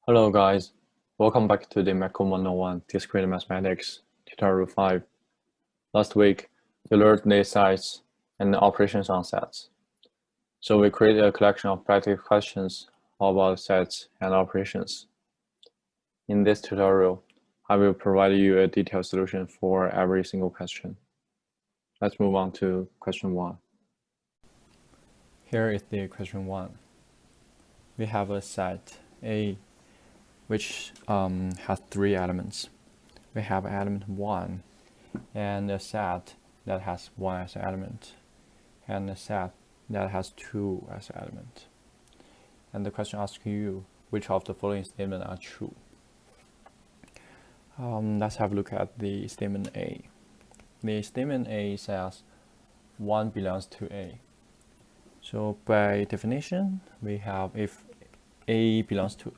Hello guys, welcome back to the MACM 101 Discrete Mathematics Tutorial 5. Last week, we learned the sets and the operations on sets. So we created a collection of practical questions about sets and operations. In this tutorial, I will provide you a detailed solution for every single question. Let's move on to question 1. Here is the question 1. We have a set A which has 3 elements. We have element 1 and a set that has 1 as an element and a set that has 2 as an element. And the question asks you which of the following statements are true. Let's have a look at the statement A. The statement A says 1 belongs to A. So by definition, we have if A belongs to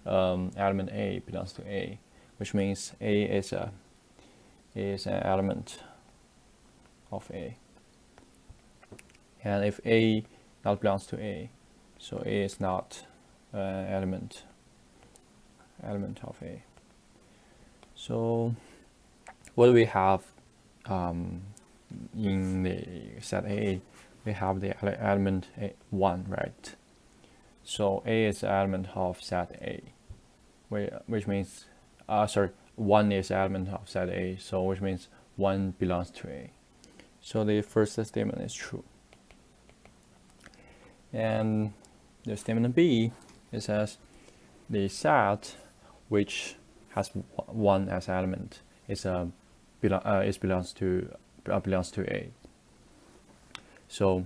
element A belongs to A, which means A is an element of A. And if A not belongs to A, so A is not an element of A. So what do we have in the set A? We have the element 1, right? So A is the element of set A, which means, 1 is the element of set A, so which means 1 belongs to A. So the first statement is true. And the statement B, it says the set which has 1 as element belongs to A. So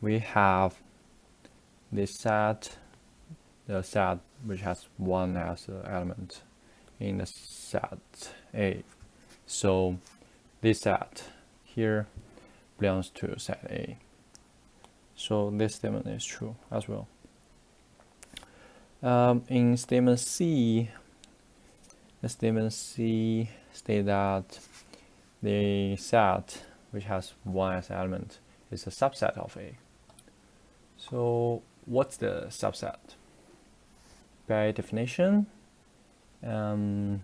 we have the set which has 1 as an element in the set A. So this set here belongs to set A. So this statement is true as well. In statement C, the statement C states that the set which has 1 as an element is a subset of A. So what's the subset? By definition, so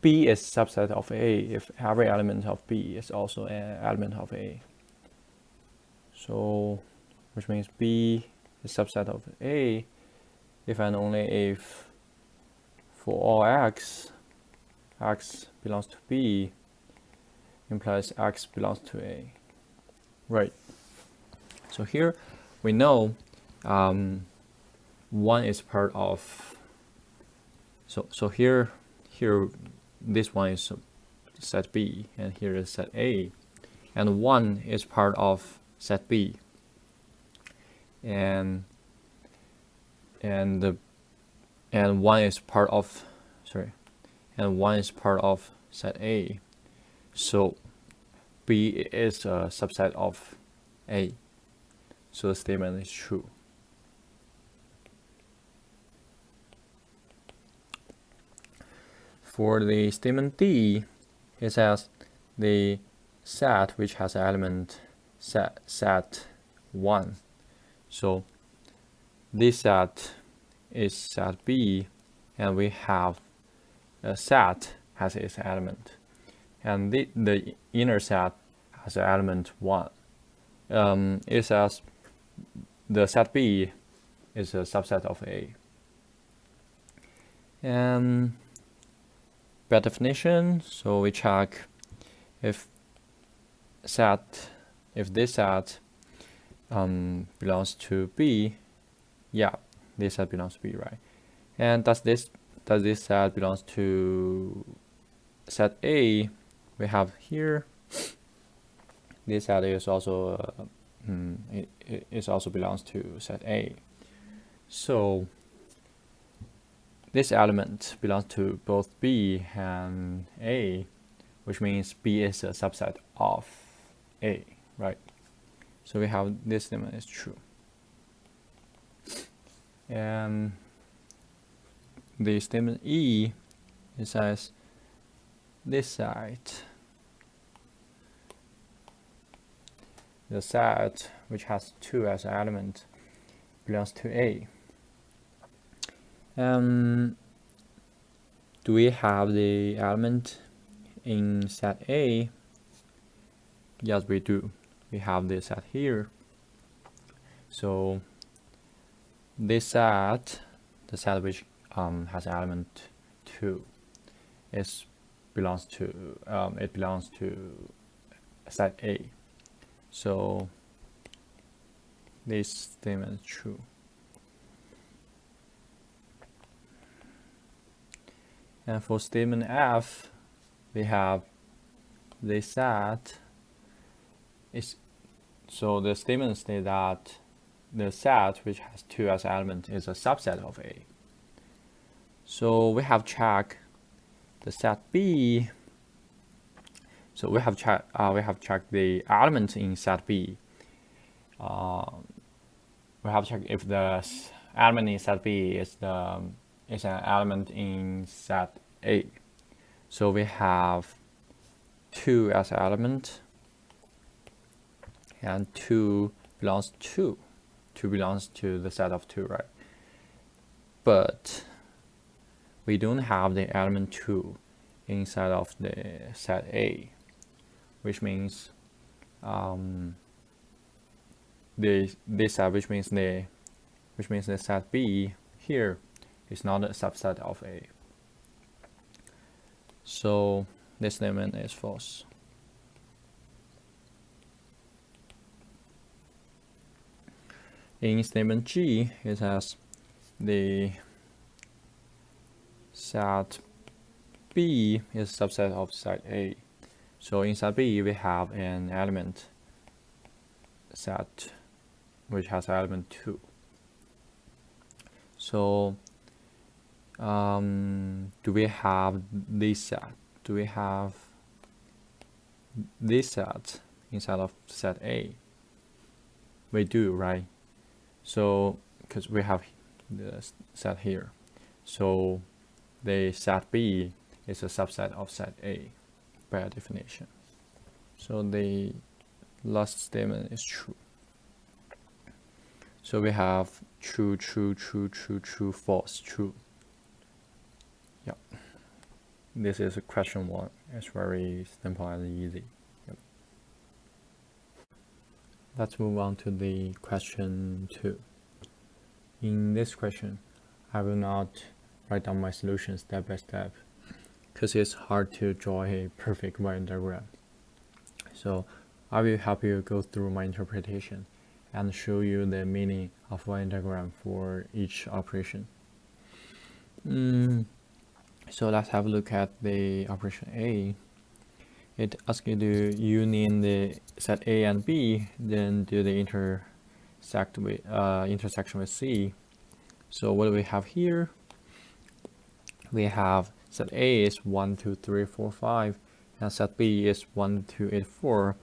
B is subset of A if every element of B is also an element of A. So which means B is subset of A if and only if for all x belongs to B implies x belongs to A. Right. So here we know 1 is part of, so here this one is set B and here is set A, and 1 is part of set B, and 1 is part of set A. So B is a subset of A. So the statement is true. For the statement D, it says the set which has an element set 1. So this set is set B, and we have a set has its element, and the inner set has an element 1. It says the set B is a subset of A. And by definition, so we check if this set belongs to B. Yeah, this set belongs to B, right? And does this set belongs to set A? We have here this set is also it also belongs to set A. So this element belongs to both B and A, which means B is a subset of A, right? So we have this statement is true. And the statement E, it says this set, the set which has 2 as an element belongs to A. Do we have the element in set A? Yes, we do. We have this set here. So this set, the set which has element 2, belongs to set A. So this statement is true. And for statement F, we have this set is, so the statement states that the set which has 2 as element is a subset of A. So we have checked the set B. So we have checked the element in set B. We have checked if the element in set B is an element in set A. So we have 2 as element, and 2 belongs to the set of 2, right? But we don't have the element 2 inside of the set A, which means this set, which means the set B here is not a subset of A. So this statement is false. In statement G, it says the set B is a subset of set A. So in set B, we have an element set which has element 2. So do we have this set? Do we have this set inside of set A? We do, right? So because we have the set here, so the set B is a subset of set A by definition. So the last statement is true. So we have true, true, true, true, true, false, true. Yep. This is question 1. It's very simple and easy. Yep. Let's move on to the question 2. In this question, I will not write down my solution step by step because it's hard to draw a perfect Venn diagram. So I will help you go through my interpretation and show you the meaning of Venn diagram for each operation. So let's have a look at the operation A. It asks you to union the set A and B, then do the intersection with C. So what do we have here? We have set A is 1, 2, 3, 4, 5, and set B is 1, 2, 8, 4.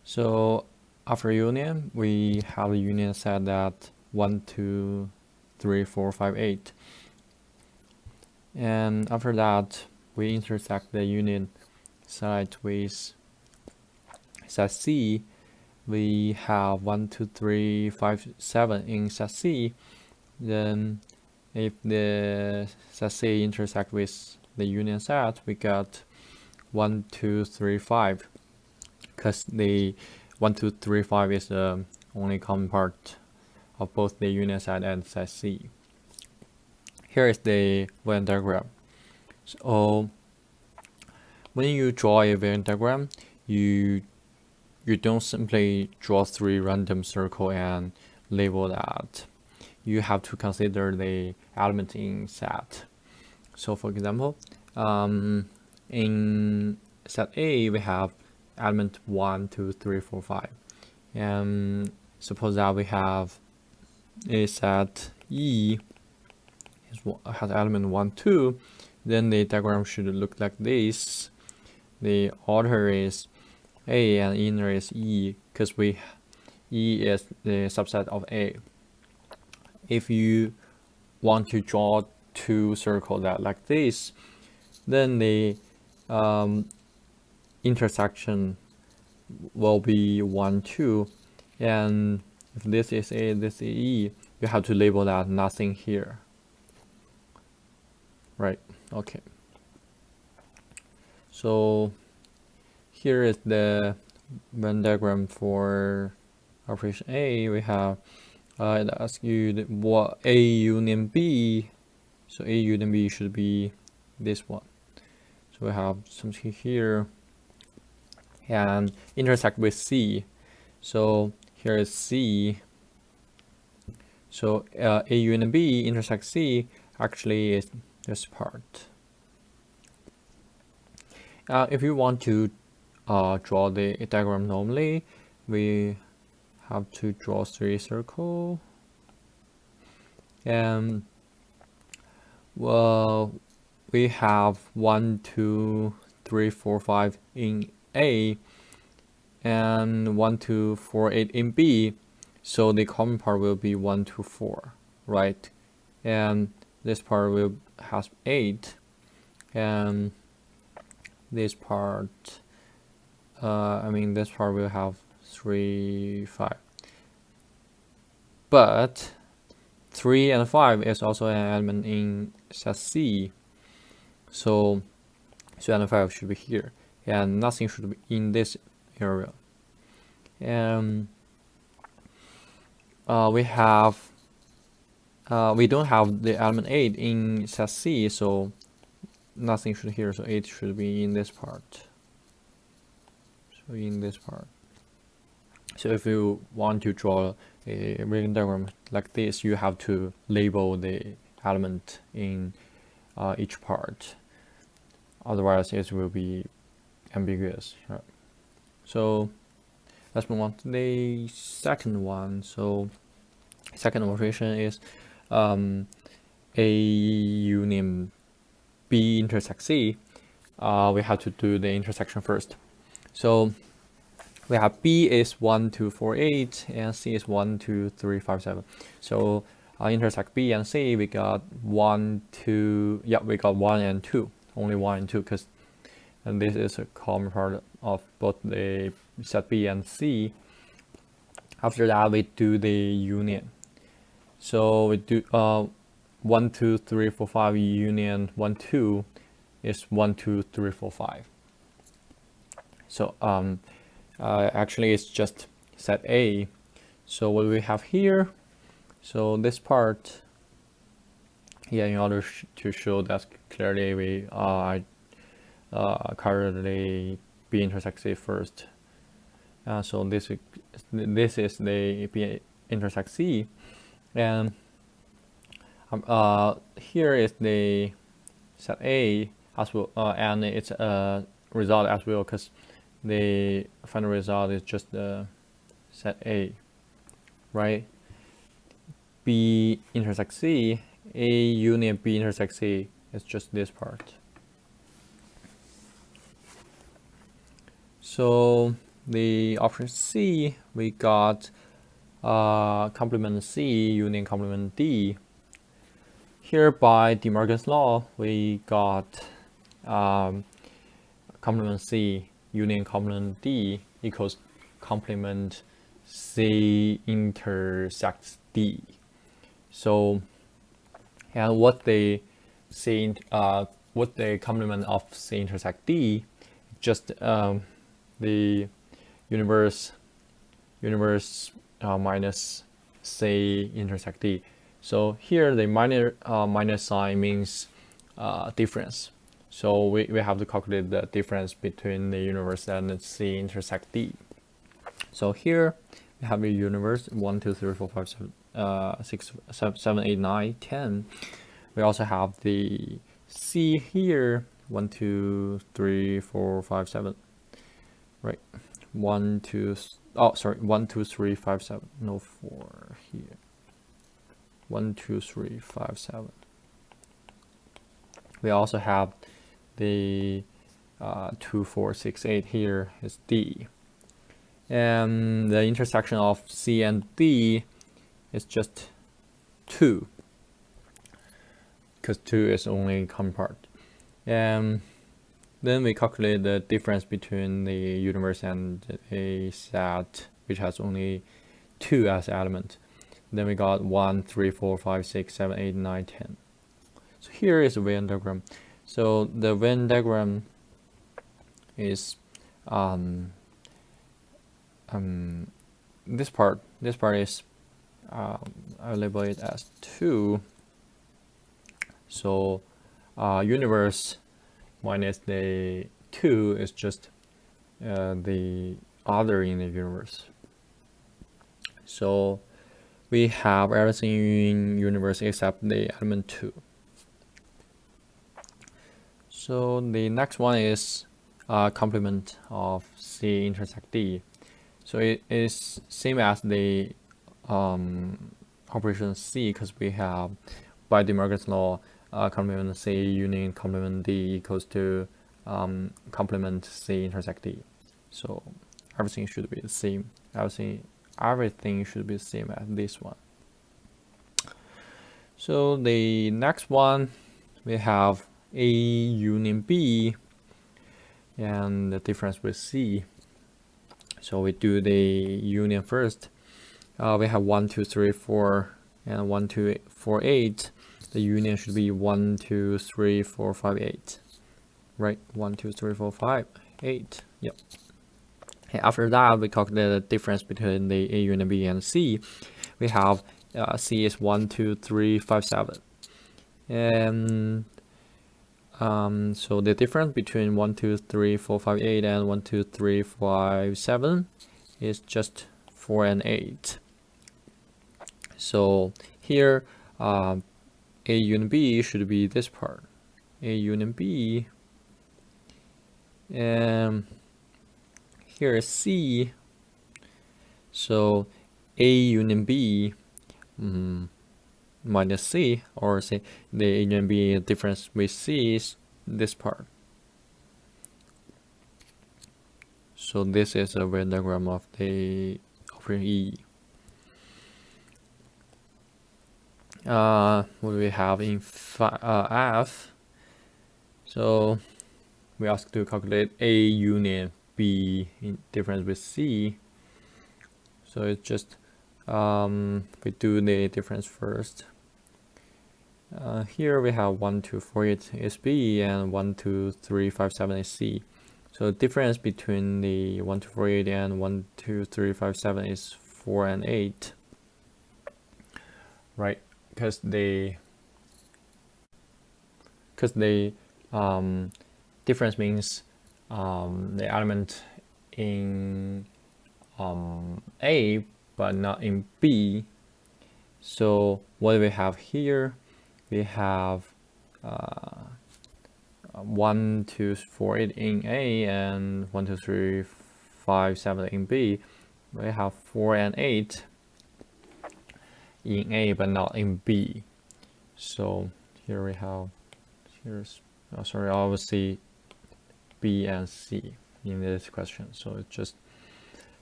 So after union, we have a union set that 1, 2, 3, 4, 5, 8. And after that, we intersect the union side with set C. We have 1, 2, 3, 5, 7 in set C. Then if the set C intersect with the union set, we got 1, 2, 3, 5, because the 1, 2, 3, 5 is the only common part of both the union set and set C. Here is the Venn diagram. So when you draw a Venn diagram, you don't simply draw 3 random circles and label that. You have to consider the element in set. So for example, in set A, we have element 1, 2, 3, 4, 5. And suppose that we have a set E has element 1, 2, then the diagram should look like this. The outer is A and inner is E, because E is the subset of A. If you want to draw 2 circles that like this, then the intersection will be 1, 2, and if this is A, this is E, you have to label that nothing here, right? Okay. So here is the Venn diagram for operation A. We have it asks you what A union B. So A union B should be this one. So we have something here and intersect with C. So here is C. So A union B intersect C actually is this part. If you want to draw the diagram normally, we have to draw 3 circles. And well, we have 1, 2, 3, 4, 5 in A and 1, 2, 4, 8 in B. So the common part will be 1, 2, 4, right? And this part will have 8, and this part, this part will have 3, 5. But 3 and 5 is also an element in set C. So 3 and 5 should be here, and nothing should be in this area. And we don't have the element 8 in set C, so nothing should here. So 8 should be in this part. So in this part. So if you want to draw a Venn diagram like this, you have to label the element in each part. Otherwise, it will be ambiguous. Right? So let's move on to the second one. So second operation is A union B intersect C. We have to do the intersection first. So we have B is 1, 2, 4, 8, and C is 1, 2, 3, 5, 7. So intersect B and C, we got 1, 2. Yeah, we got 1 and 2. Only 1 and 2, because this is a common part of both the set B and C. After that, we do the union. So we do 1, 2, 3, 4, 5 union 1, 2 is 1, 2, 3, 4, 5. So actually it's just set A. So what we have here, so this part, yeah, in order to show that clearly, we currently B intersect C first. So this is the B intersect C, and here is the set A as well, and it's a result as well, because the final result is just the set A, right? B intersect C, A union B intersect C is just this part. So the option C, we got complement C union complement D. Here by De Morgan's law, we got complement C union complement D equals complement C intersects D. So, and what the complement of C intersect D, just the universe minus C intersect D. So here the minus sign means difference. So we have to calculate the difference between the universe and C intersect D. So here we have a universe 1, 2, 3, 4, 5, 6, 7, 8, 9, 10. We also have the C here 1, 2, 3, 4, 5, 7. Right, 1, 2. 1, 2, 3, 5, 7. No 4 here. 1, 2, 3, 5, 7. We also have the 2, 4, 6, 8 here is D. And the intersection of C and D is just 2, because 2 is only common part. And then we calculate the difference between the universe and a set which has only 2 as element. Then we got 1, 3, 4, 5, 6, 7, 8, 9, 10. So here is a Venn diagram. So the Venn diagram is this part is I label it as 2. So universe minus the 2 is just the other in the universe. So we have everything in universe except the element 2. So the next one is complement of C intersect D. So it is same as the operation C, because we have by De Morgan's law complement C union complement D equals to complement C intersect D. So everything should be the same. Everything should be the same as this one. So the next one, we have A union B and the difference with C. So we do the union first. We have 1, 2, 3, 4, and 1, 2, 4, 8. The union should be 1, 2, 3, 4, 5, 8. Right? 1, 2, 3, 4, 5, 8. Yep. And after that, we calculate the difference between the A union B and C. We have C is 1, 2, 3, 5, 7. And so the difference between 1, 2, 3, 4, 5, 8 and 1, 2, 3, 5, 7 is just 4 and 8. So here A union B should be this part. A union B, and here is C. So A union B minus C, or say the A union B difference with C is this part. So this is a Venn diagram of the operation E. What do we have in F? So we asked to calculate A union B in difference with C. So it's just we do the difference first. Here we have 1, 2, 4, 8 is B and 1, 2, 3, 5, 7 is C. So the difference between the 1, 2, 4, 8 and 1, 2, 3, 5, 7 is 4 and 8. Right? Because the difference means the element in A but not in B. So what do we have here? We have 1, 2, 4, 8 in A and 1, 2, 3, 5, 7 in B. We have 4 and 8 in A but not in B. So here we have, obviously B and C in this question. So it's just,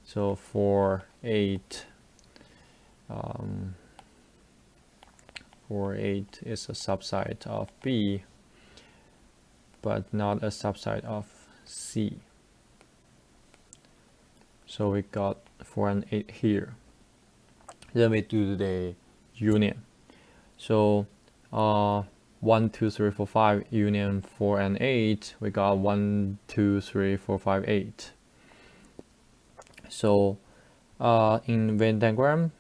so 4, 8, 4, 8 is a subset of B, but not a subset of C. So we got 4 and 8 here. Then we do the union. So 1, 2, 3, 4, 5 union 4 and 8. We got 1, 2, 3, 4, 5, 8. So in Venn diagram,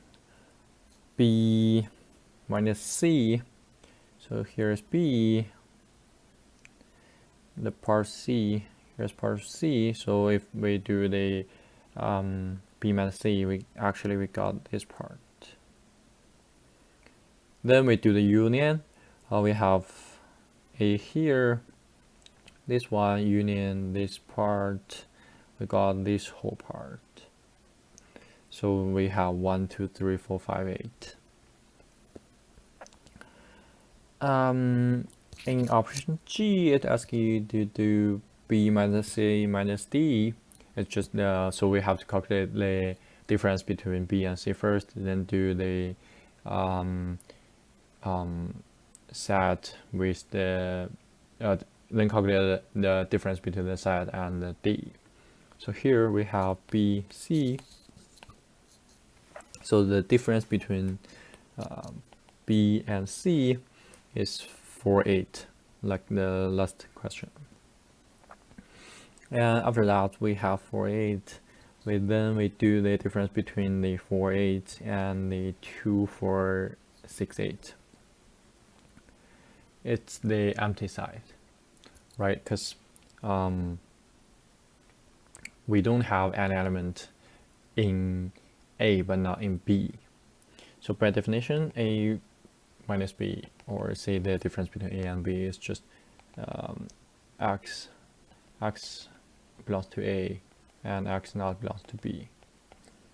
B minus C. So here's B, the part C. Here's part C. So if we do the B minus C, we got this part. Then we do the union. We have A here, this one union this part. We got this whole part. So we have 1, 2, 3, 4, 5, 8. In operation G, it asks you to do B minus C minus D. It's just so we have to calculate the difference between B and C first, then do the set with the then calculate the difference between the set and the D. So here we have B, C. So So the difference between B and C is 4, 8, like the last question. And after that, we have 4, 8. Then we do the difference between the 4, 8 and the 2, 4, 6, 8. It's the empty side, right? Because we don't have an element in A but not in B. So by definition, A minus B, or say the difference between A and B, is just x belongs to A and x not belongs to B.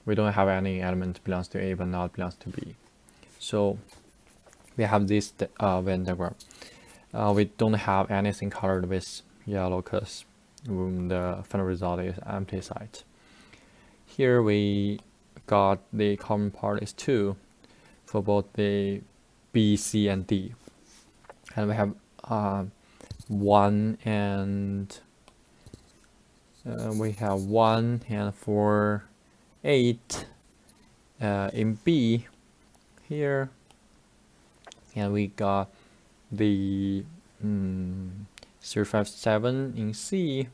We don't have any element belongs to A but not belongs to B. So we have this Venn diagram. We don't have anything colored with yellow because the final result is empty side. Here we got the common part is 2 for both the B, C, and D. And we have 1 and we have 1 and 4, 8 in B here, and we got the 3, 5, 7 in C.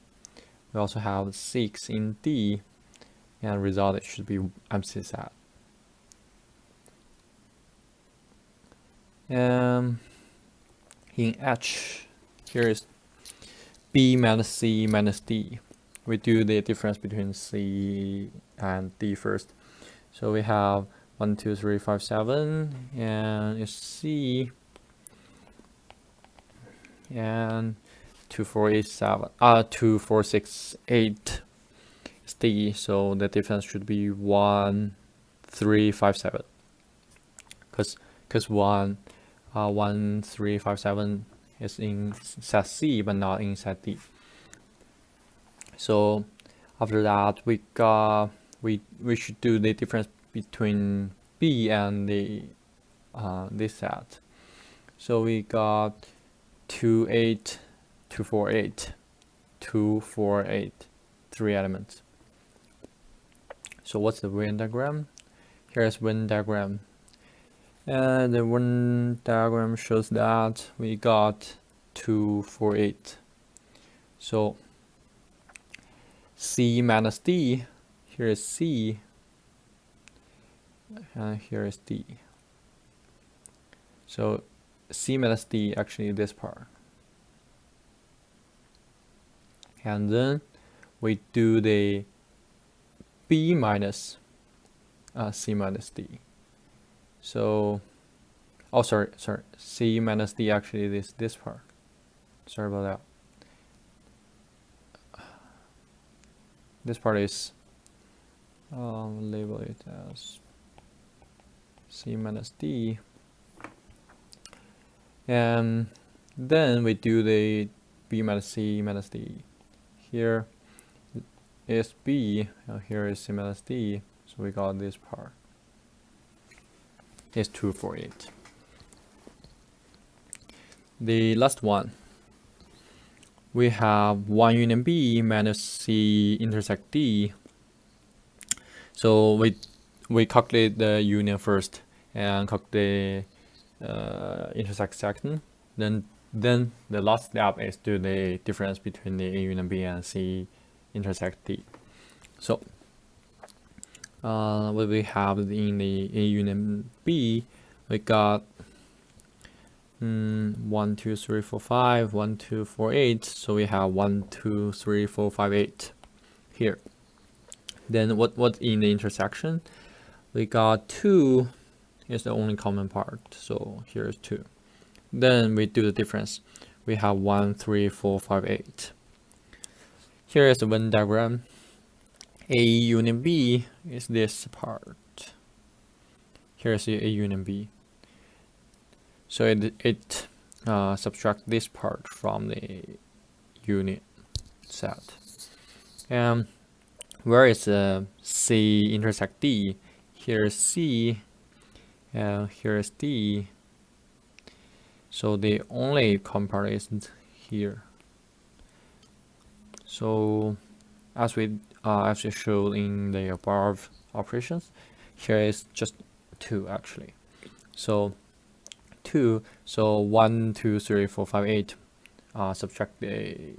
We also have 6 in D, and result it should be empty set. In H, here is B minus C minus D. We do the difference between C and D first. So we have 1, 2, 3, 5, 7, and it's C, and 2, 4, 8, 7. 2, 4, 6, 8 is D. So the difference should be 1, 3, 5, 7. Because 1, 3, 5, 7 is in set C but not in set D. So after that, we should do the difference between B and the this set. So we got 2, 8, 2, 4, 8, 2, 4, 8, 3 elements. So what's the Venn diagram? Here's Venn diagram. And the Venn diagram shows that we got 2, 4, 8. So C minus D, here is C, and here is D. So C minus D, actually this part. And then we do the B minus C minus D. So, oh sorry, C minus D, actually this part. Sorry about that. This part is label it as C minus D, and then we do the B minus C minus D. Here is B, and here is C minus D, so we got this part. It's 2, 4, 8. The last one, we have 1 union B minus C intersect D. So we calculate the union first and calculate the intersect second. Then the last step is do the difference between the A union B and C intersect D. So what we have in the A union B, we got 1, 2, 3, 4, 5, 1, 2, 4, 8. So we have 1, 2, 3, 4, 5, 8 here. Then what's in the intersection? We got 2 is the only common part. So here's 2. Then we do the difference. We have 1, 3, 4, 5, 8. Here is the Venn diagram. A union B is this part. Here's the A union B. So it subtracts this part from the unit set. And where is C intersect D? Here is C, and here is D. So the only common part is here. So as we showed in the above operations, here is just 2 actually. So 2, so 1, 2, 3, 4, 5, 8, subtract the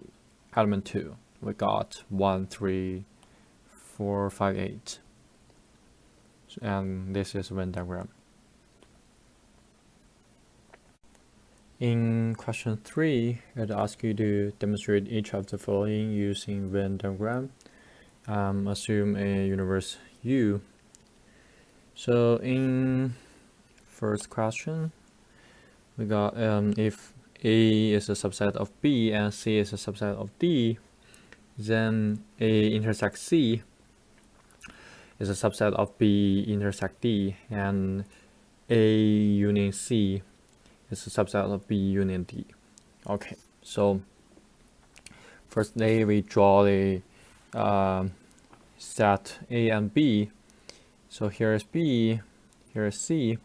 element 2. We got 1, 3, 4, 5, 8. And this is Venn diagram. In question 3, it asks you to demonstrate each of the following using Venn diagram. Assume a universe U. So in first question, we got if A is a subset of B and C is a subset of D, then A intersect C is a subset of B intersect D, and A union C is a subset of B union D. Okay, so firstly we draw the set A and B. So here is B, here is C,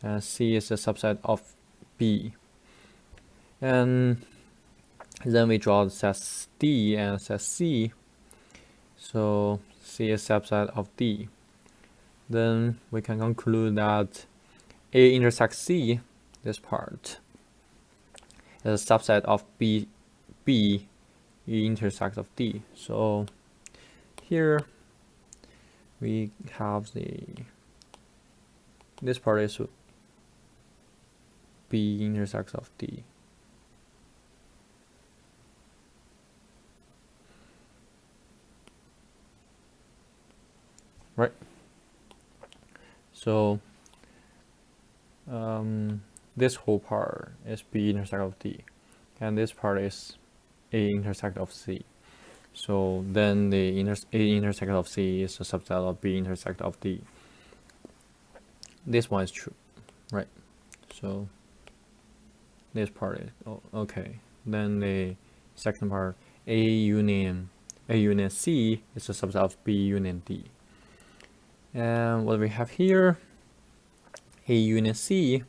and C is a subset of B. And then we draw the sets D and set C. So C is a subset of D. Then we can conclude that A intersects C, this part, is a subset of B intersect of D. So here we have this part is B intersects of D. Right. So this whole part is B intersect of D, and this part is A intersect of C. So then the A intersect of C is a subset of B intersect of D. This one is true, right? So this part is okay. Then the second part, A union C is a subset of B union D. And what we have here, A union C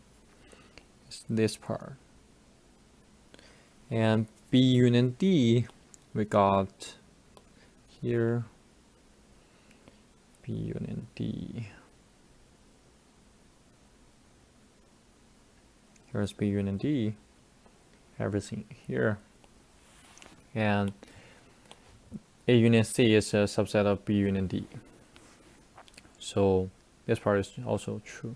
is this part, and B union D we got here, B union D. Here's B union D, everything here. And A union C is a subset of B union D. So this part is also true.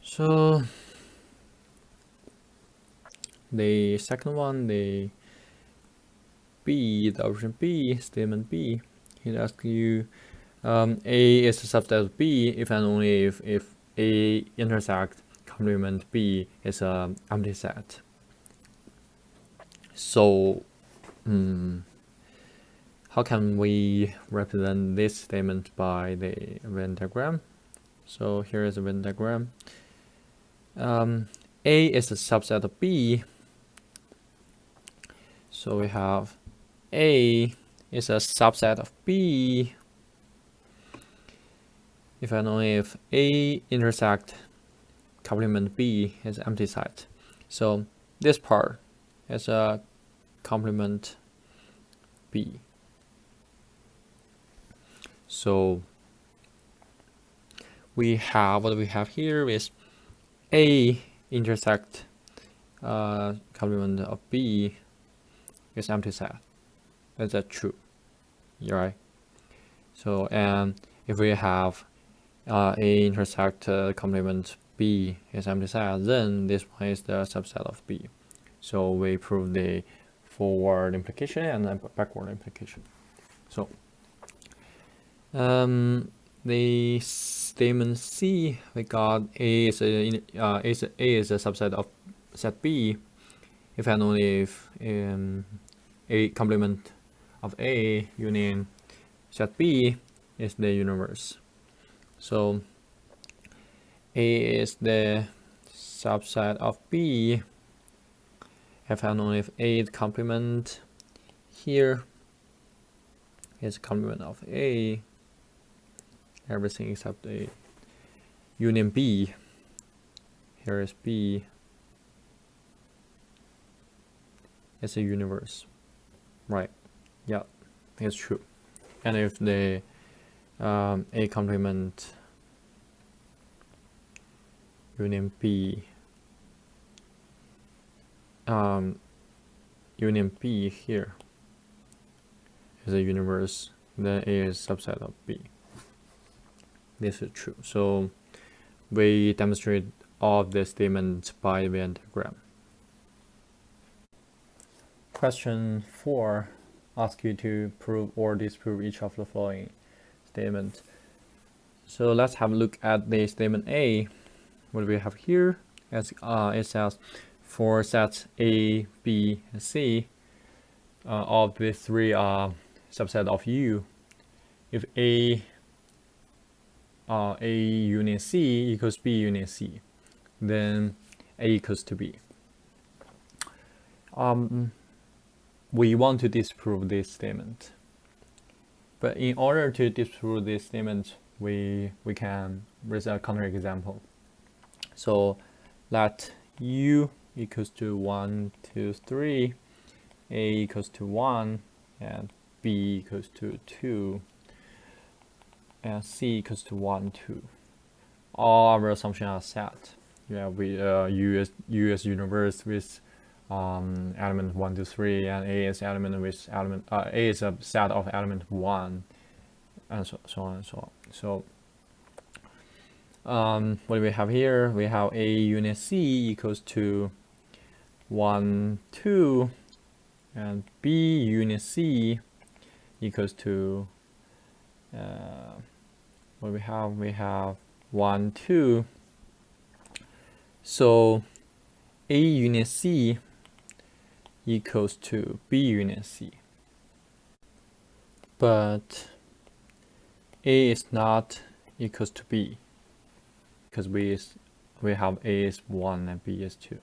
So the second one, the option B, statement B, it asks you A is a subset of B if and only if A intersect complement B is an empty set. So how can we represent this statement by the Venn diagram? So here is a Venn diagram. A is a subset of B. So we have A is a subset of B if and only if A intersect complement B is empty set. So this part is a complement B. So we have what we have here is A intersect complement of B is empty set. Is that true? Right. So and if we have A intersect complement B is empty set, then this one is the subset of B. So we prove the forward implication and the backward implication. So the statement C, we got A is a subset of set B if and only if A complement of A union set B is the universe. So A is the subset of B if and only if A is complement here is complement of A, everything except A union B. Here is B. It's a universe, right? Yeah, it's true. and if the A complement union B union B here is a universe, then A is subset of B. This is true. So we demonstrate all of this statement by the Venn diagram. Question 4 asks you to prove or disprove each of the following statements. So let's have a look at the statement A. What do we have here? As it says, for sets A, B, and C, all of the three are subset of U. If A union C equals B union C, then A equals to B. We want to disprove this statement, but in order to disprove this statement, we can raise a counterexample. So let U equals to 1, 2, 3, A equals to 1, and B equals to 2, and C equals to 1, 2. All our assumptions are set. Yeah, we U is universe with element 1 to 3, and A is element with element A is a set of element 1, and so on and so on. So what do we have here? We have A union C equals to 1, 2, and B union C equals to what we have? We have 1, 2. So A union C equals to B union C, but A is not equals to B, because we have A is 1 and B is 2.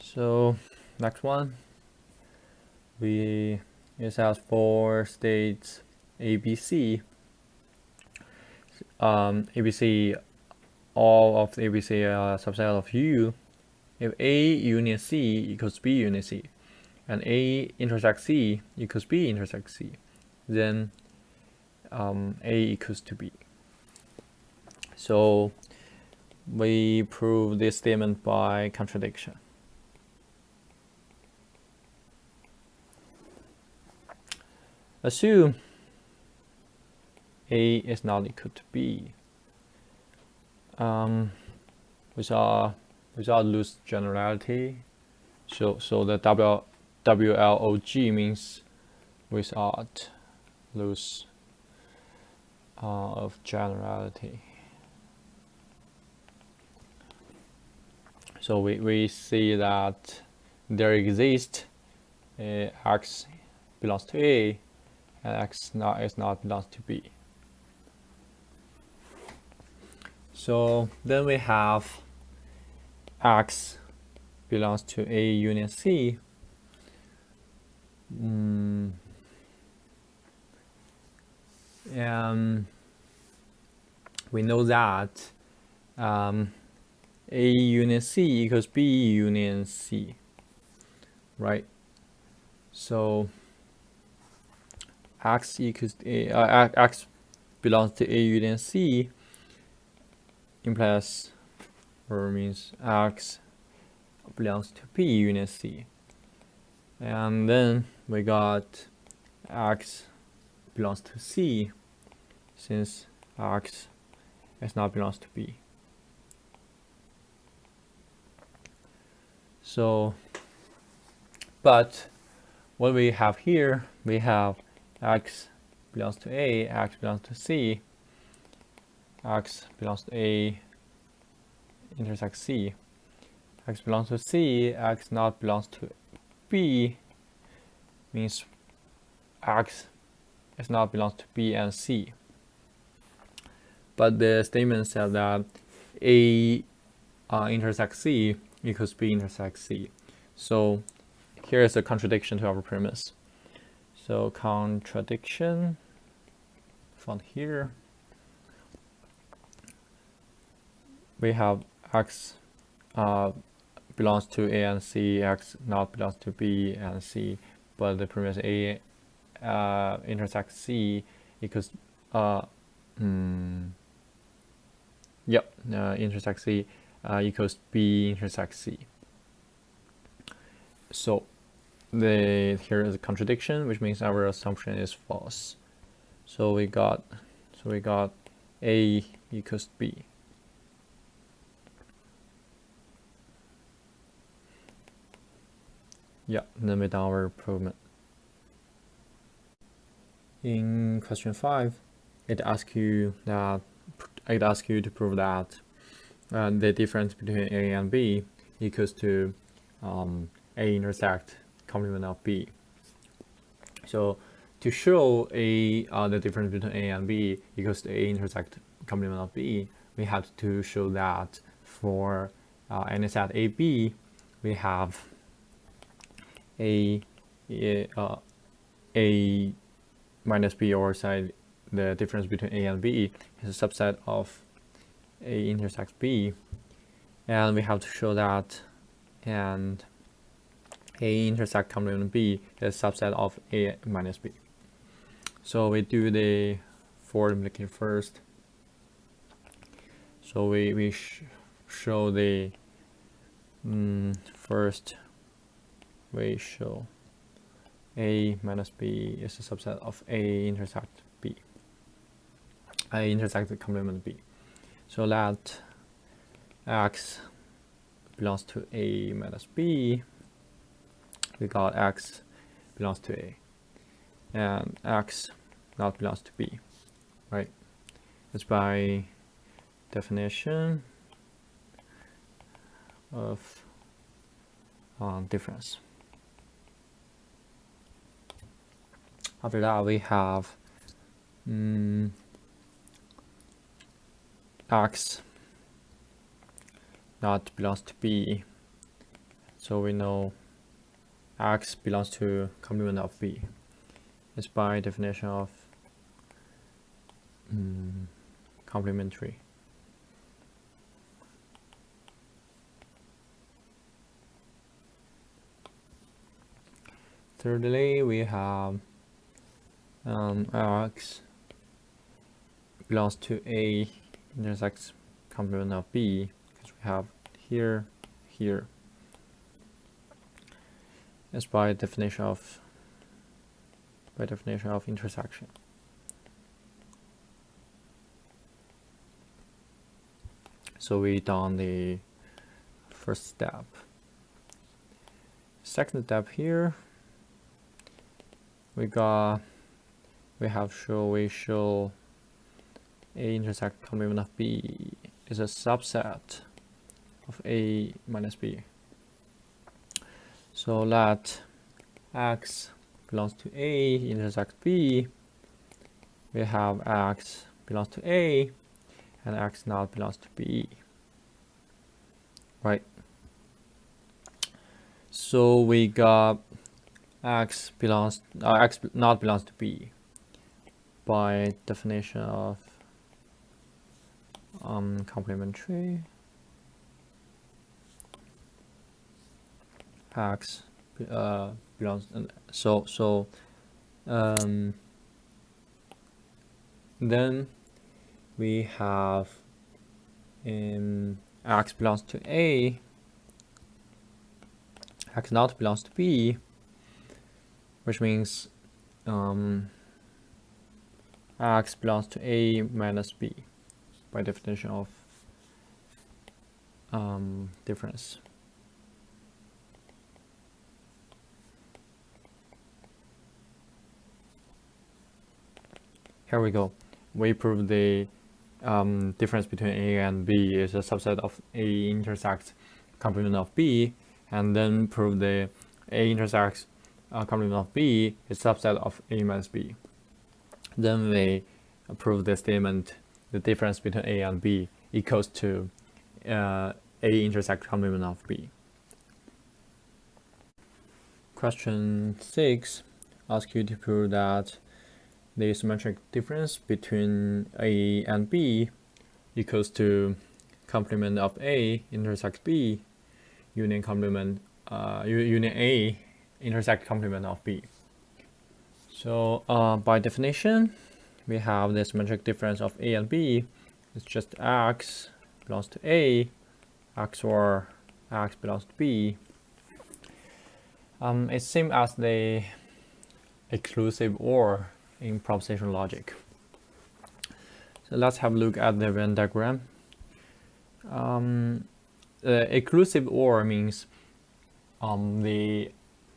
So next one, it has 4 states ABC. ABC, all of the ABC are subset of U. If A union C equals B union C, and A intersects C equals B intersects C, then A equals to B. So we prove this statement by contradiction. Assume A is not equal to B. Without loose generality, so the WLOG means without loose of generality. So we see that there exists X belongs to A and X is not belongs to B. So then we have X belongs to A union C. And we know that A union C equals B union C, right? So X equals X belongs to A union C implies or means X belongs to B union C. And then we got X belongs to C, since X is not belongs to B. So, but what we have here, we have X belongs to A, X belongs to C, X belongs to A intersects C, X belongs to C, X not belongs to B, means X is not belongs to B and C. But the statement said that A intersects C equals B intersects C. So here is a contradiction to our premise. So contradiction found here. We have X belongs to A and C, X not belongs to B and C, but the premise A intersect C equals intersect C equals B intersect C. So here is a contradiction, which means our assumption is false. So we got A equals B. Yeah, then we done our improvement. In question 5, it asks you to prove that the difference between A and B equals to A intersect complement of B. So to show the difference between A and B equals to A intersect complement of B, we have to show that for any set AB, we have A minus B, or say the difference between A and B is a subset of A intersects B, and we have to show that and A intersect complement B is a subset of A minus B. So we do the forward implication first. So we show the first we show A minus B is a subset of A intersect B. A intersect the complement B. So that X belongs to A minus B. We got X belongs to A, and X not belongs to B, right? It's by definition of difference. After that, we have X not belongs to B, so we know X belongs to complement of B. It's by definition of complementary. Thirdly, we have X belongs to A intersects complement of B, because we have here. It's by definition of intersection. So we done the first step. Second step here, we show A intersect complement of B is a subset of A minus B. So let X belongs to A intersect B. We have X belongs to A and X not belongs to B, right? So we got X not belongs to B by definition of complementary. X belongs, then we have X belongs to A, X not belongs to B, which means X belongs to A minus B by definition of difference. Here we go. We prove the difference between A and B is a subset of A intersects complement of B, and then prove the A intersects complement of B is a subset of A minus B. Then we prove the statement, the difference between A and B equals to A intersect complement of B. Question 6 asks you to prove that the symmetric difference between A and B equals to complement of A intersect B union A intersect complement of B. So by definition, we have the symmetric difference of A and B. It's just X belongs to A, X or X belongs to B. It's same as the exclusive OR in propositional logic. So let's have a look at the Venn diagram. The exclusive OR means the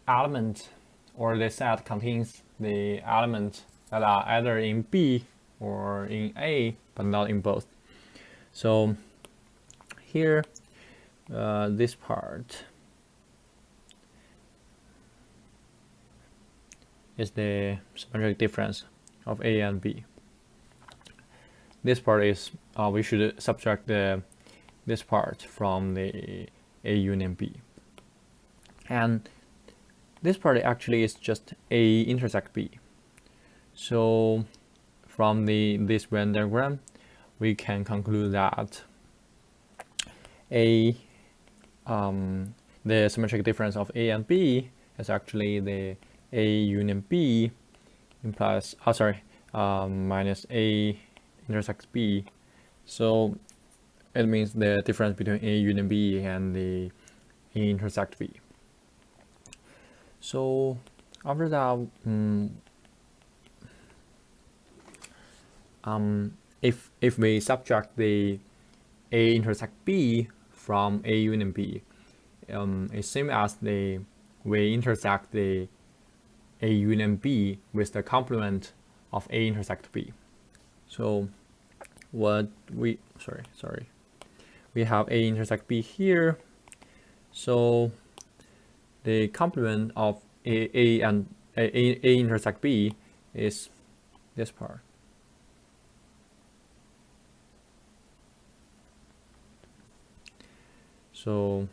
element or the set contains the elements that are either in B or in A, but not in both. So here, this part is the symmetric difference of A and B. This part is, we should subtract this part from the A union B. And this part actually is just A intersect B. So from this Venn diagram, we can conclude that the symmetric difference of A and B is actually the A union B implies, minus A intersects B. So it means the difference between A union B and the A intersect B. So after that, if we subtract the A intersect B from A union B, it's same as we intersect the A union B with the complement of A intersect B. So we have A intersect B here. So the complement of A intersect B is this part. So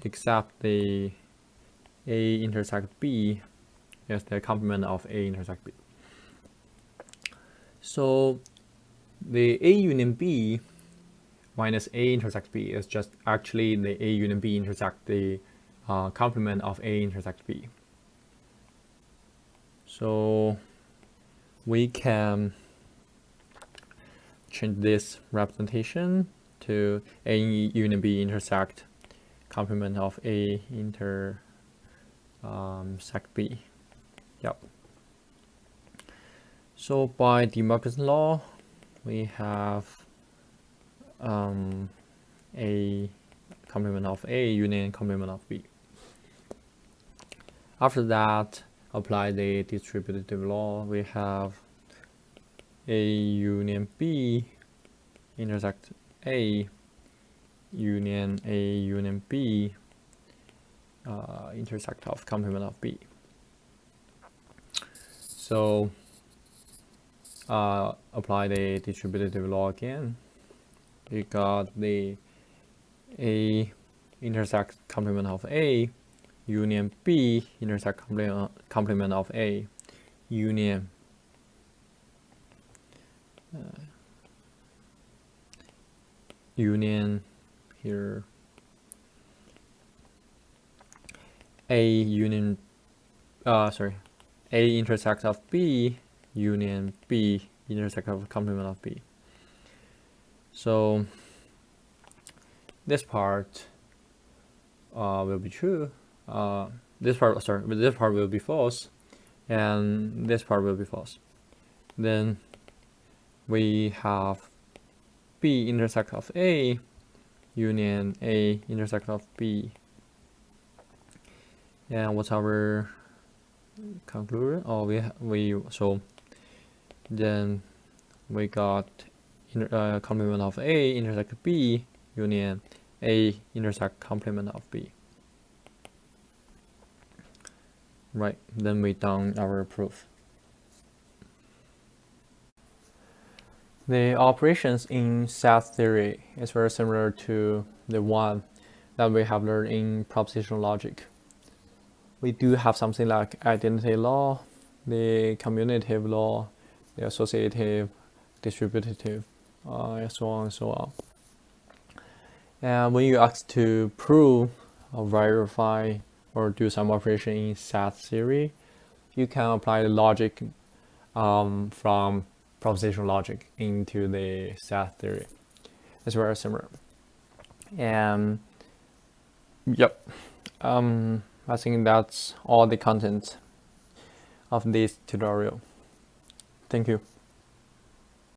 except the A intersect B is the complement of A intersect B. So the A union B minus A intersect B is just actually the A union B intersect the complement of A intersect B. So we can change this representation to A union B intersect complement of A intersect B. Yep. So by De Morgan's law, we have A complement of A union complement of B. After that, apply the distributive law. We have A union B intersect A union B intersect of complement of B. So apply the distributive law again. We got the A intersect complement of A union B intersect complement of A union here A union A intersect of B union B intersect of complement of B. So this part will be true. This part will be false, and this part will be false. Then we have B intersect of A union A intersect of B. And what's our conclusion? So then we got complement of A intersect B union A intersect complement of B. Right, then we done our proof. The operations in set theory is very similar to the one that we have learned in propositional logic. We do have something like identity law, the commutative law, the associative, distributive, and so on and so on. And when you ask to prove or verify or do some operation in set theory, you can apply the logic from propositional logic into the set theory. It's very similar. And yep, I think that's all the content of this tutorial. Thank you.